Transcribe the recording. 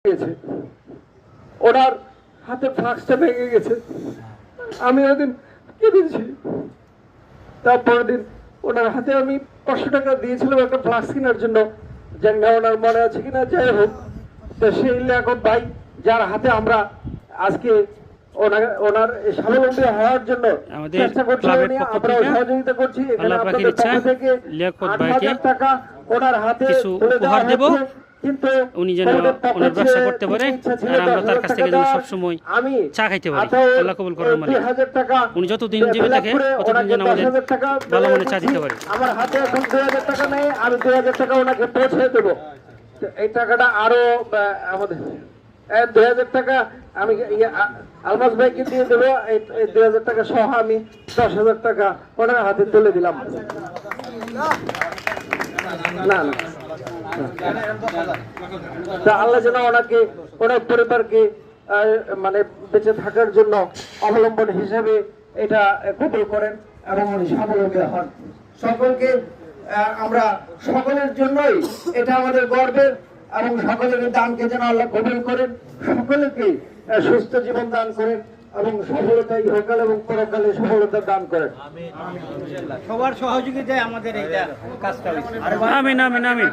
গেছে, ওনার হাতে ফ্লাক্সটা ভেঙে গেছে। আমি ওদিন কেঁদেছি। তারপরের দিন ওনার হাতে আমি 500 টাকা দিয়েছিলাম একটা ফ্লাক্স কেনার জন্য, জানি না ওনার মনে আছে কিনা। যাই হোক, তো সেই লিয়াকত ভাই যার হাতে আমরা আজকে ওনার স্বাবলম্বী হওয়ার জন্য চেষ্টা করছি, আমরা সহযোগিতা করছি। এখানে আপনাদের পক্ষ থেকে 8,000 টাকা ওনার হাতে তুলে দেওয়া হয়েছে। কিন্তু উনি যেন ওনার ব্যবসা করতে পারে আর আমরা তার কাছ থেকে যেন সবসময় চা খাইতে পারি। আল্লাহ কবুল করার মালিক। উনি যতদিন জীবিত থাকে ততদিন যেন আমাদের ভালো মনে চা দিতে পারে। আমার হাতে এখন 2,000 টাকা নেই, আমি 2,000 টাকা ওনাকে পৌঁছে দেবো। এই টাকাটা আরো আমাদের 2,000 টাকা আমি আলমাস ভাইকে দিয়ে দেবো। এই 2,000 টাকা সহ আমি 10,000 টাকা ওনার হাতে তুলে দিলাম। না না, আল্লাহ যেন ওনাকে, ওনার পরিবারকে মানে বেঁচে থাকার জন্য অবলম্বন হিসেবে এটা কবুল করেন এবং উনি স্বাবলম্বী হন। সকলকে আমরা সকলের জন্যই এটা আমাদের গর্বের, এবং সকলের দানকে যেন আল্লাহ কবুল করেন, সকলকে সুস্থ জীবন দান করেন এবং সফলতা ইহকাল এবং পরকালে সফলতা দান করেন। সবার সহযোগিতায় আমাদের এই কাজটা হয়েছে। আমিন আমিন আমিন।